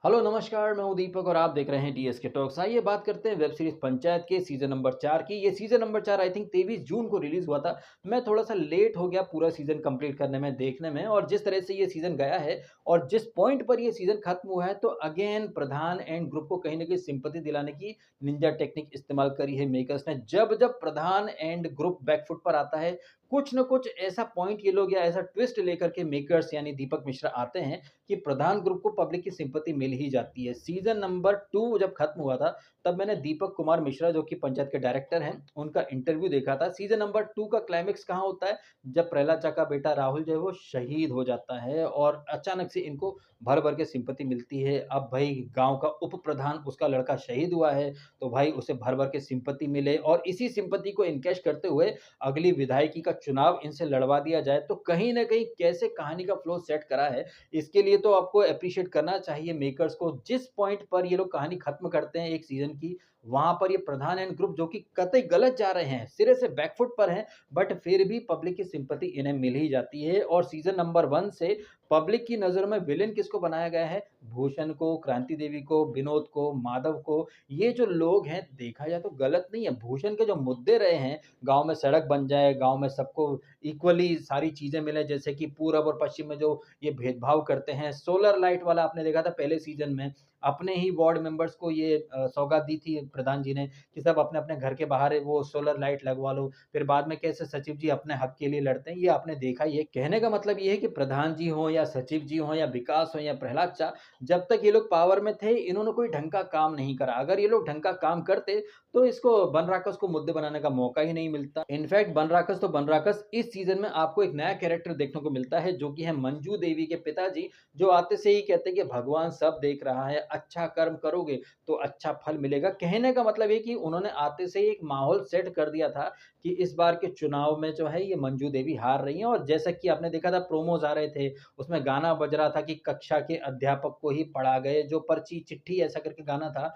Hello नमस्कार, मैं हूं दीपक और आप देख रहे हैं डीएसके टॉक्स। आइए बात करते हैं वेब सीरीज पंचायत के सीजन नंबर 4 की। ये सीजन नंबर 4 आई थिंक 23 जून को रिलीज हुआ था। मैं थोड़ा सा लेट हो गया पूरा सीजन कंप्लीट करने में, देखने में। और जिस तरह से ये सीजन गया है और जिस पॉइंट पर ये सीजन खत्म हुआ है, तो अगेन प्रधान एंड ग्रुप को कहीं ना कहीं सिंपैथी दिलाने की निंजा टेक्निक इस्तेमाल करी है मेकर्स ने। जब जब प्रधान एंड ग्रुप बैकफुट पर आता है, कुछ न कुछ ऐसा पॉइंट ये लोग या ऐसा ट्विस्ट लेकर के मेकर्स यानी दीपक मिश्रा आते हैं कि प्रधान ग्रुप को पब्लिक की सिंपैथी मिल ही जाती है। सीज़न नंबर 2 जब खत्म हुआ था, तब मैंने दीपक कुमार मिश्रा जो कि पंचायत के डायरेक्टर हैं, उनका इंटरव्यू देखा था। सीज़न नंबर 2 का क्लाइमेक्स कहाँ होता है? जब प्रहलाद चा का बेटा राहुल जो है वो शहीद हो जाता है और अचानक से इनको भर-भर के सिंपैथी मिलती है। अब भाई गाँव का उप प्रधान उसका लड़का शहीद हुआ है, तो भाई उसे भर-भर के सिंपैथी मिले और इसी सिंपैथी को इनकैश करते हुए अगली विधायकी का चुनाव इनसे लड़वा दिया जाए। तो कहीं न कहीं कैसे कहानी का फ्लो सेट करा है, इसके लिए तो आपको एप्रिशिएट करना चाहिए मेकर्स को। जिस पॉइंट पर ये लोग कहानी खत्म करते हैं एक सीजन की, वहां पर ये प्रधान एंड ग्रुप जो कि कतई गलत जा रहे हैं, सिरे से बैकफुट पर हैं, बट फिर भी पब्लिक की सिंपैथी इन्हें मिल ही जाती है। और सीजन नंबर 1 से पब्लिक की नजरों में विलेन किसको बनाया गया है? भूषण को, क्रांति देवी को, विनोद को, माधव को। ये जो लोग हैं, देखा जाए तो गलत नहीं है। भूषण के जो मुद्दे रहे हैं, गांव में सड़क बन जाए, गांव में सबको इक्वली सारी चीजें मिले, जैसे कि पूरब और पश्चिम में जो ये भेदभाव करते हैं। सोलर लाइट वाला आपने देखा था पहले सीजन में, अपने ही वार्ड मेंबर्स को ये सौगात दी थी प्रधान जी ने कि सब अपने-अपने घर के बाहर वो सोलर लाइट लगवा लो। फिर बाद में कैसे सचिव जी अपने हक के लिए लड़ते हैं, ये आपने देखा ही है। कहने का मतलब ये है कि प्रधान जी हों या सचिव जी हों या विकास हो या प्रहलाद चा, जब तक ये लोग पावर में थे, इन्होंने कोई ढंग का काम नहीं करा। अगर ये लोग ढंग का काम करते, तो इसको बनराकस को मुद्दे बनाने का मौका ही नहीं मिलता। इनफैक्ट बनराकस तो बनराकस, इस सीजन में आपको एक नया कैरेक्टर देखने को मिलता है, जो कि है मंजू देवी के पिताजी, जो आते से ही कहते हैं कि भगवान सब देख रहा है, अच्छा कर्म करोगे तो अच्छा फल मिलेगा। कहने का मतलब ये कि उन्होंने आते से ही एक माहौल सेट कर दिया था कि इस बार के चुनाव में जो है ये मंजू देवी हार रही हैं। और जैसा कि आपने देखा था प्रोमोज आ रहे थे, उसमें गाना बज रहा था कि कक्षा के अध्यापक को ही पढ़ा गए, जो पर्ची चिट्ठी ऐसा करके गाना था,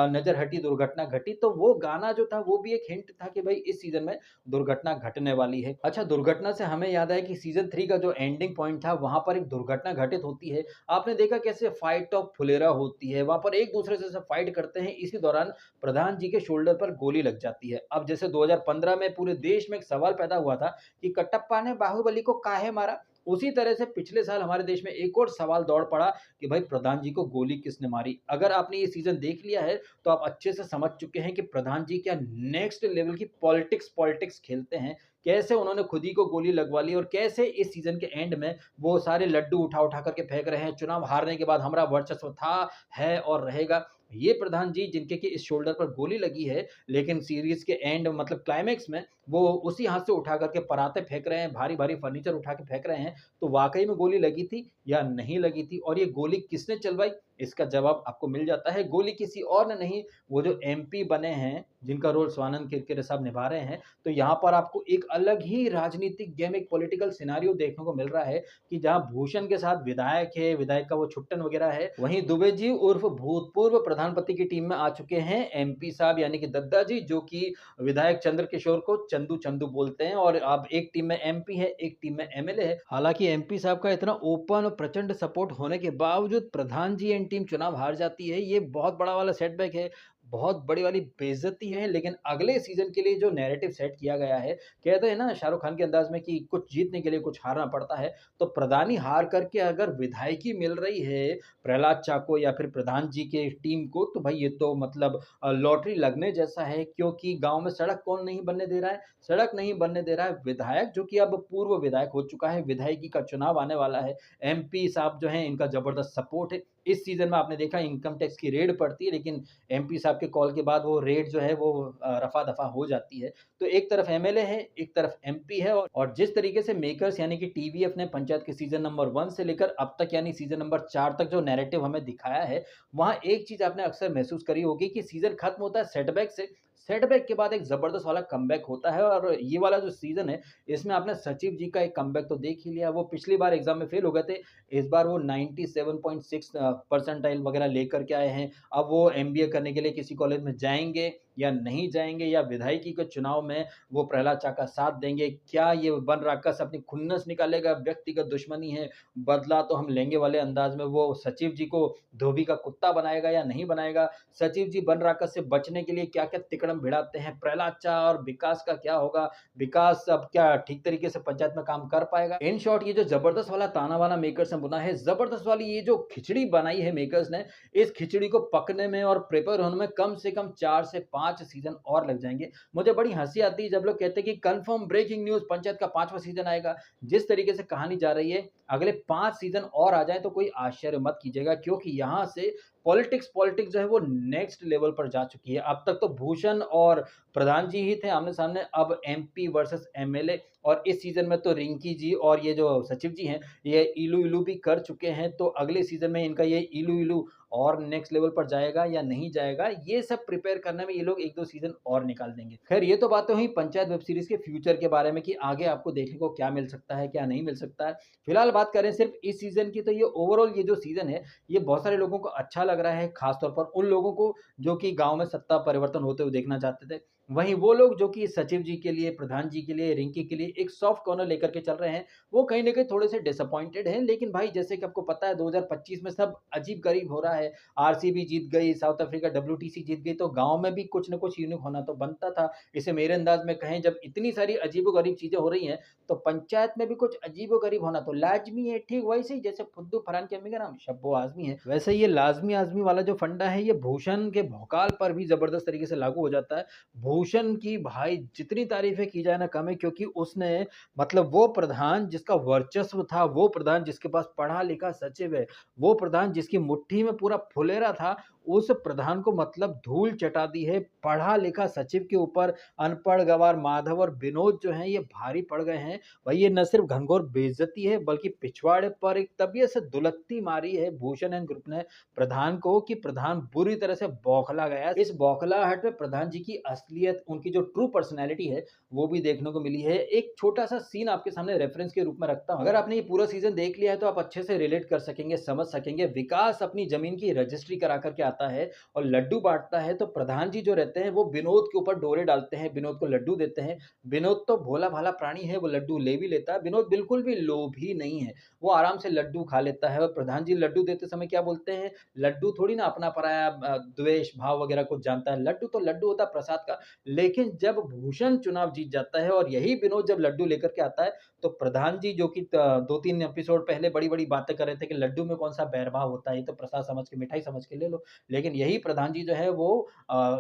नजर हटी दुर्घटना घटी। तो वो गाना जो था वो भी एक हिंट था कि भाई इस सीजन में दुर्घटना घटने वाली है। अच्छा, दुर्घटना से हमें याद है कि सीजन 3 का जो एंडिंग पॉइंट था, वहां पर एक दुर्घटना घटित होती है। आपने देखा कैसे फाइट ऑफ फुलेरा होती है, वहां पर एक दूसरे से सब फाइट करते हैं। इसी दौरान प्रधान जी के शोल्डर पर गोली लग जाती है। अब जैसे 2015 में पूरे देश में एक सवाल पैदा हुआ था कि कटप्पा ने बाहुबली को काहे मारा, उसी तरह से पिछले साल हमारे देश में एक और सवाल दौड़ पड़ा कि भाई प्रधान जी को गोली किसने मारी। अगर आपने ये सीजन देख लिया है, तो आप अच्छे से समझ चुके हैं कि प्रधान जी क्या नेक्स्ट लेवल की पॉलिटिक्स पॉलिटिक्स खेलते हैं। कैसे उन्होंने खुद ही को गोली लगवा ली और कैसे इस सीजन के एंड में वो सारे लड्डू उठा उठा करके फेंक रहे हैं। चुनाव हारने के बाद हमारा वर्चस्व था, है और रहेगा। ये प्रधान जी जिनके कि इस शोल्डर पर गोली लगी है, लेकिन सीरीज के एंड मतलब क्लाइमेक्स में वो उसी हाथ से उठा करके पराते फेंक रहे हैं, भारी भारी फर्नीचर उठा के फेंक रहे हैं। तो वाकई में गोली लगी थी या नहीं लगी थी, और ये गोली किसने चलवाई, इसका जवाब आपको मिल जाता है। गोली किसी और ने नहीं, वो जो एमपी बने हैं, जिनका रोल स्वानंद किरकिरे साहब निभा रहे हैं। तो यहाँ पर आपको एक अलग ही राजनीतिक गेम, एक पॉलिटिकल सिनेरियो देखने को मिल रहा है कि जहाँ भूषण के साथ विधायक है, विधायक का वो छुट्टन वगैरह है, वहीं दुबे जी उर्फ भूतपूर्व प्रधानपति की टीम में आ चुके हैं एमपी साहब यानी कि दद्दा जी, जो कि विधायक चंद्रकिशोर को चंदू चंदू बोलते हैं। और अब एक टीम में एमपी है, एक टीम में एमएलए है। हालांकि एमपी साहब का इतना ओपन और प्रचंड सपोर्ट होने के बावजूद प्रधान जी एंड टीम चुनाव हार जाती है। ये बहुत बड़ा वाला सेटबैक है, बहुत बड़ी वाली बेइज्जती है। लेकिन अगले सीजन के लिए जो नैरेटिव सेट किया गया है, कहते हैं ना शाहरुख खान के अंदाज में कि कुछ जीतने के लिए कुछ हारना पड़ता है। तो प्रधानी हार करके अगर विधायकी मिल रही है प्रहलाद चा को या फिर प्रधान जी के टीम को, तो भाई ये तो मतलब लॉटरी लगने जैसा है। क्योंकि गांव में सड़क कौन नहीं बनने दे रहा है? सड़क नहीं बनने दे रहा है विधायक, जो कि अब पूर्व विधायक हो चुका है। विधायकी का चुनाव आने वाला है, एमपी साहब जो हैं इनका जबरदस्त सपोर्ट है। इस सीजन में आपने देखा इनकम टैक्स की रेड पड़ती है, लेकिन एमपी साहब के कॉल के बाद वो रेड जो है वो रफा-दफा हो जाती है। तो एक तरफ एमएलए है, एक तरफ एमपी है। और जिस तरीके से मेकर्स यानी कि टीवीएफ ने पंचायत के सीजन नंबर 1 से लेकर अब तक यानी सीजन नंबर 4 तक जो नैरेटिव हमें दिखाया है, वहाँ एक चीज़ आपने अक्सर महसूस करी होगी कि सीजन खत्म होता है सेटबैक से, सेटबैक के बाद एक ज़बरदस्त वाला कमबैक होता है। और ये वाला जो सीजन है, इसमें आपने सचिव जी का एक कमबैक तो देख ही लिया। वो पिछली बार एग्ज़ाम में फेल हो गए थे, इस बार वो 97.6 परसेंटाइल वगैरह लेकर के आए हैं। अब वो एमबीए करने के लिए किसी कॉलेज में जाएँगे, या नहीं जाएँगे, या विधायकी के चुनाव में वो प्रहलाद चा का साथ देंगे? क्या ये वन राक्षस अपनी खुन्नस निकालेगा, व्यक्तिगत दुश्मनी है, बदला तो हम लेंगे वाले अंदाज में वो सचिव जी को धोबी का कुत्ता बनाएगा या नहीं बनाएगा? सचिव जी वन राक्षस से बचने के लिए क्या-क्या तिकड़म भिड़ाते हैं? प्रहलाद चा और विकास का क्या होगा? विकास अब क्या ठीक तरीके से पंचायत में काम कर पाएगा? इन शॉर्ट ये जो ज़बरदस्त वाला ताना वाला मेकर्स ने बुना है, ज़बरदस्त वाली ये जो खिचड़ी बनाई है मेकर्स ने, इस खिचड़ी को पकने में और प्रिपेयर होने में कम से कम 4 से 5 सीज़न और लग जाएँगे। मुझे बड़ी हँसी आती है जब लोग कहते हैं कि कन्फर्म ब्रेकिंग न्यूज़ पंचायत का 5वां सीज़न आएगा। जिस तरीके से कहानी जा रही है, अगले 5 सीज़न और आ जाएँ तो कोई आश्चर्य मत कीजिएगा, क्योंकि यहाँ से पॉलिटिक्स पॉलिटिक्स जो है वो नेक्स्ट लेवल पर जा चुकी है। अब तक तो भूषण और प्रधान जी ही थे आमने-सामने, अब एमपी वर्सेस एमएलए, और इस सीज़न में तो रिंकी जी और ये जो सचिव जी हैं, ये इलू-इलू भी कर चुके हैं, तो अगले सीज़न में इनका ये इलू-इलू और नेक्स्ट लेवल पर जाएगा या नहीं जाएगा, ये सब प्रिपेयर करने में ये लोग 1-2 सीज़न और निकाल देंगे। खैर ये तो बातें हुई पंचायत वेब सीरीज़ के फ्यूचर के बारे में कि आगे आपको देखने को क्या मिल सकता है, क्या नहीं मिल सकता है। फिलहाल बात करें सिर्फ़ इस सीज़न की, तो ये ओवरऑल ये जो सीज़न है, ये बहुत सारे लोगों को अच्छा लग रहा है, ख़ास तौर पर उन लोगों को जो कि गाँव में सत्ता परिवर्तन होते हुए देखना चाहते थे। वहीं वो लोग जो कि सचिव जी के लिए, प्रधान जी के लिए, रिंकी के लिए एक सॉफ्ट कॉर्नर लेकर के चल रहे हैं, वो कहीं न कहीं थोड़े-से डिसअपॉइंटेड हैं। लेकिन भाई जैसे कि आपको पता है 2025 में सब अजीब-गरीब हो रहा है। आरसीबी जीत गई, साउथ अफ्रीका डब्ल्यूटीसी जीत गई, तो गाँव में भी कुछ न कुछ यूनिक होना तो बनता था। इसे मेरे अंदाज़ में कहें, जब इतनी सारी अजीबो-गरीब चीज़ें हो रही हैं, तो पंचायत में भी कुछ अजीबो-गरीब होना तो लाज़मी है। ठीक वैसे ही जैसे फुद्दू फरहान की अम्मी का नाम शब्बो आज़मी है, वैसे ही ये लाज़मी आज़मी वाला जो फंडा है, ये भूषण के भौकाल पर भी ज़बरदस्त तरीके से लागू हो जाता है। भूषण की भाई जितनी तारीफ़ें की जाए ना कम है, क्योंकि उसने मतलब वो प्रधान जिसका वर्चस्व था, वो प्रधान जिसके पास पढ़ा-लिखा सचिव है, वो प्रधान जिसकी मुट्ठी में पूरा फुलेरा था, उस प्रधान को मतलब धूल चटा दी है। पढ़ा-लिखा सचिव के ऊपर अनपढ़ गँवार माधव और विनोद जो हैं, ये भारी पड़ गए हैं। भाई ये न सिर्फ़ घनघोर बेइज़्ज़ती है, बल्कि पिछवाड़े पर एक तबीयत से दुलत्ती मारी है भूषण एंड ग्रुप ने प्रधान को, कि प्रधान बुरी तरह से बौखला गया है। इस बौखलाहट में प्रधान जी की असलियत, उनकी जो ट्रू पर्सनैलिटी है, वो भी देखने को मिली है। एक छोटा-सा सीन आपके सामने रेफ़रेंस के रूप में रखता हूँ। अगर आपने ये पूरा सीज़न देख लिया है, तो आप अच्छे से रिलेट कर सकेंगे, समझ सकेंगे। विकास अपनी ज़मीन की रजिस्ट्री करा कर के आता है और लड्डू बाँटता है, तो प्रधान जी जो रहते हैं, वो विनोद के ऊपर डोरे डालते हैं, विनोद को लड्डू देते हैं। विनोद तो भोला-भाला प्राणी है, वो लड्डू ले भी लेता है। विनोद बिल्कुल भी लोभी नहीं है, वो आराम से लड्डू खा लेता है, और प्रधान जी लड्डू देते समय क्या बोलते हैं, लड्डू थोड़ी ना अपना-पराया द्वेष भाव वगैरह कुछ जानता है। लड्डू तो लड्डू होता है प्रसाद का। लेकिन जब भूषण चुनाव जीत जाता है और यही विनोद जब लड्डू लेकर के आता है, तो प्रधान जी जो कि 2-3 एपिसोड पहले बड़ी-बड़ी बातें कर रहे थे कि लड्डू में कौन-सा बैरभाव होता है, ये तो प्रसाद समझ के, मिठाई समझ के ले लो। लेकिन यही प्रधान जी जो है वो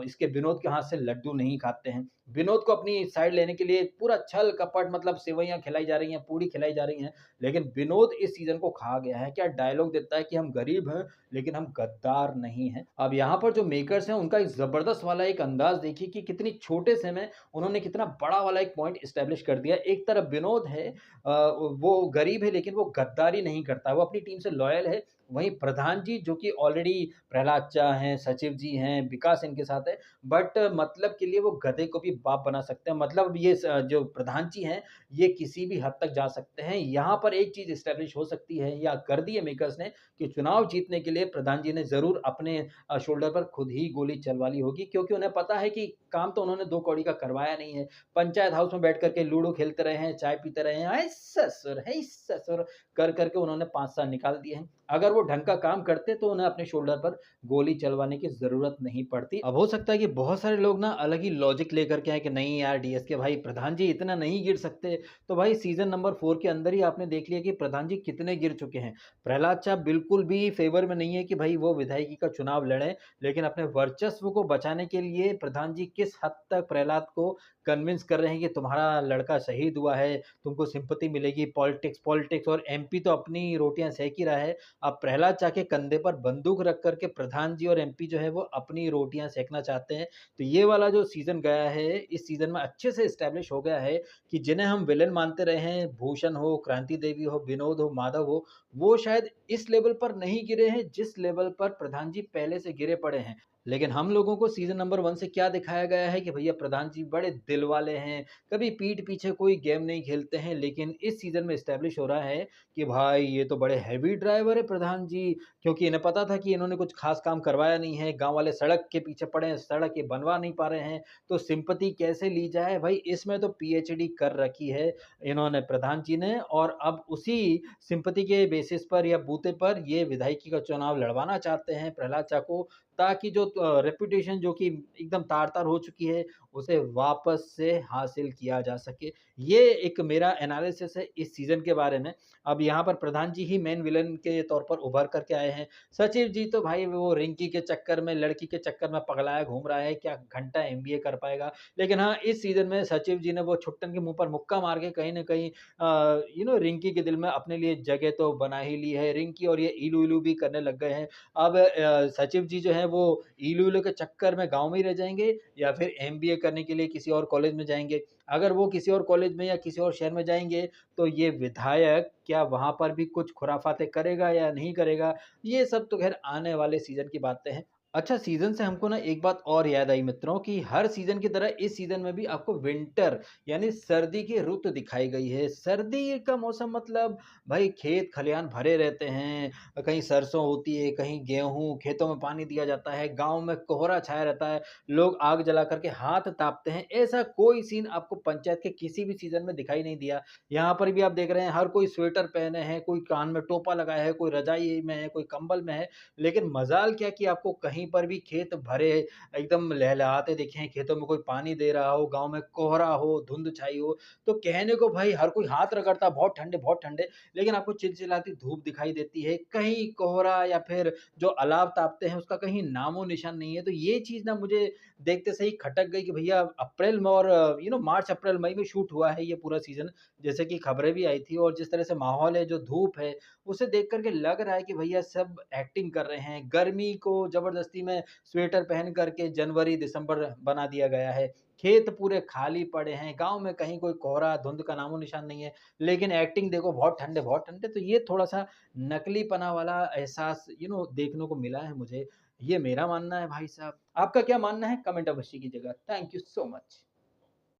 इसके विनोद के हाथ से लड्डू नहीं खाते हैं। विनोद को अपनी साइड लेने के लिए पूरा छल-कपट, मतलब सेवइयाँ खिलाई जा रही हैं, पूड़ी खिलाई जा रही हैं, लेकिन विनोद इस सीज़न को खा गया है। क्या डायलॉग देता है कि हम गरीब हैं, लेकिन हम गद्दार नहीं हैं। अब यहाँ पर जो मेकर्स हैं, उनका एक ज़बरदस्त वाला एक अंदाज़ देखिए कि कितनी छोटे से में उन्होंने कितना बड़ा वाला एक पॉइंट एस्टेब्लिश कर दिया। एक तरफ विनोद है, वो गरीब है लेकिन वो गद्दारी नहीं करता, वो अपनी टीम से लॉयल है। वहीं प्रधान जी जो कि ऑलरेडी प्रहलाद चा हैं, सचिव जी हैं, विकास इनके साथ है, बट मतलब के लिए वो गधे को भी बाप बना सकते हैं। मतलब ये जो प्रधान जी हैं, ये किसी भी हद तक जा सकते हैं। यहाँ पर एक चीज़ एस्टेब्लिश हो सकती है या कर दी है मेकर्स ने, कि चुनाव जीतने के लिए प्रधान जी ने ज़रूर अपने शोल्डर पर खुद ही गोली चलवा ली होगी, क्योंकि उन्हें पता है कि काम तो उन्होंने 2 कौड़ी का करवाया नहीं है। पंचायत हाउस में बैठ कर के लूडो खेलते रहे हैं, चाय पीते रहे हैं, है ससुर कर के उन्होंने 5 साल निकाल दिए हैं। अगर वो ढंग का काम करते, तो उन्हें अपने शोल्डर पर गोली चलवाने की ज़रूरत नहीं पड़ती। अब हो सकता है कि बहुत सारे लोग ना अलग ही लॉजिक लेकर के आएँ कि नहीं यार डीएसके भाई, प्रधान जी इतना नहीं गिर सकते। तो भाई सीज़न नंबर 4 के अंदर ही आपने देख लिया कि प्रधान जी कितने गिर चुके हैं। प्रहलाद चा बिल्कुल भी फ़ेवर में नहीं है कि भाई वो विधायकी का चुनाव लड़ें, लेकिन अपने वर्चस्व को बचाने के लिए प्रधान जी किस हद तक प्रहलाद को कन्विंस कर रहे हैं कि तुम्हारा लड़का शहीद हुआ है, तुमको सिंपैथी मिलेगी, पॉलिटिक्स पॉलिटिक्स, और एमपी तो अपनी रोटियाँ सेक ही रहा है। अब प्रहलाद चा के कंधे पर बंदूक रख कर के प्रधान जी और एमपी जो है वो अपनी रोटियाँ सेकना चाहते हैं। तो ये वाला जो सीज़न गया है, इस सीज़न में अच्छे से एस्टेब्लिश हो गया है कि जिन्हें हम विलेन मानते रहे हैं, भूषण हो, क्रांति देवी हो, विनोद हो, माधव हो, वो शायद इस लेवल पर नहीं गिरे हैं जिस लेवल पर प्रधान जी पहले से गिरे पड़े हैं। लेकिन हम लोगों को सीज़न नंबर 1 से क्या दिखाया गया है कि भैया प्रधान जी बड़े दिल वाले हैं, कभी पीठ पीछे कोई गेम नहीं खेलते हैं। लेकिन इस सीज़न में एस्टेब्लिश हो रहा है कि भाई ये तो बड़े हेवी ड्राइवर है प्रधान जी, क्योंकि इन्हें पता था कि इन्होंने कुछ ख़ास काम करवाया नहीं है, गाँव वाले सड़क के पीछे पड़े हैं, सड़क ये बनवा नहीं पा रहे हैं, तो सिम्पैथी कैसे ली जाए? भाई इसमें तो पीएचडी कर रखी है इन्होंने प्रधान जी ने, और अब उसी सिम्पैथी के बेसिस पर या बूते पर ये विधायकी का चुनाव लड़वाना चाहते हैं प्रहलाद चा को, ताकि जो रेपुटेशन जो कि एकदम तार-तार हो चुकी है, उसे वापस से हासिल किया जा सके। ये एक मेरा एनालिसिस है इस सीज़न के बारे में। अब यहाँ पर प्रधान जी ही मेन विलेन के तौर पर उभर कर के आए हैं। सचिव जी तो भाई वो रिंकी के चक्कर में, लड़की के चक्कर में पगलाया घूम रहा है, क्या घंटा एमबीए कर पाएगा। लेकिन हाँ, इस सीज़न में सचिव जी ने वो छुट्टन के मुँह पर मुक्का मार के कहीं न कहीं रिंकी के दिल में अपने लिए जगह तो बना ही ली है। रिंकी और ये इलू-इलू भी करने लग गए हैं। अब सचिव जी जो हैं वो इलू-इलू के चक्कर में गाँव में ही रह जाएँगे या फिर एमबीए करने के लिए किसी और कॉलेज में जाएँगे। अगर वो किसी और कॉलेज में या किसी और शहर में जाएँगे, तो ये विधायक क्या वहाँ पर भी कुछ खुराफाते करेगा या नहीं करेगा? ये सब तो ख़ैर आने वाले सीज़न की बातें हैं। अच्छा, सीज़न से हमको ना एक बात और याद आई मित्रों कि हर सीज़न की तरह इस सीज़न में भी आपको विंटर यानी सर्दी की रुत दिखाई गई है। सर्दी का मौसम मतलब भाई खेत खलिहान भरे रहते हैं, कहीं सरसों होती है, कहीं गेहूँ, खेतों में पानी दिया जाता है, गाँव में कोहरा छाया रहता है, लोग आग जला कर के हाथ तापते हैं। ऐसा कोई सीन आपको पंचायत के किसी भी सीज़न में दिखाई नहीं दिया। यहाँ पर भी आप देख रहे हैं हर कोई स्वेटर पहने हैं, कोई कान में टोपा लगाया है, कोई रज़ाई में है, कोई कंबल में है। लेकिन मजाल क्या कि आपको कहीं पर भी खेत भरे एकदम लहलहाते दिखें, खेतों में कोई पानी दे रहा हो, गाँव में कोहरा हो, धुंध छाई हो, तो कहने को भाई हर कोई हाथ रगड़ता बहुत ठंडे, लेकिन आपको चिलचिलाती धूप दिखाई देती है। कहीं कोहरा या फिर जो अलाव तापते हैं उसका कहीं नामो-निशान नहीं है। तो ये चीज़ ना मुझे देखते से ही खटक गई कि भैया अप्रैल में और मार्च, अप्रैल, मई में शूट हुआ है ये पूरा सीज़न, जैसे कि खबरें भी आई थी, और जिस तरह से माहौल है, जो धूप है, उसे देख कर के लग रहा है कि भैया सब एक्टिंग कर रहे हैं। गर्मी को ज़बरदस्ती में स्वेटर पहन कर के जनवरी, दिसंबर बना दिया गया है। खेत पूरे खाली पड़े हैं, गाँव में कहीं कोई कोहरा, धुंध का नामो-निशान नहीं है, लेकिन एक्टिंग देखो बहुत ठंडे, तो ये थोड़ा-सा नकलीपना वाला एहसास देखने को मिला है मुझे। ये मेरा मानना है भाई साहब। आपका क्या मानना है? कमेंट अवश्य कीजिएगा। Thank you so much.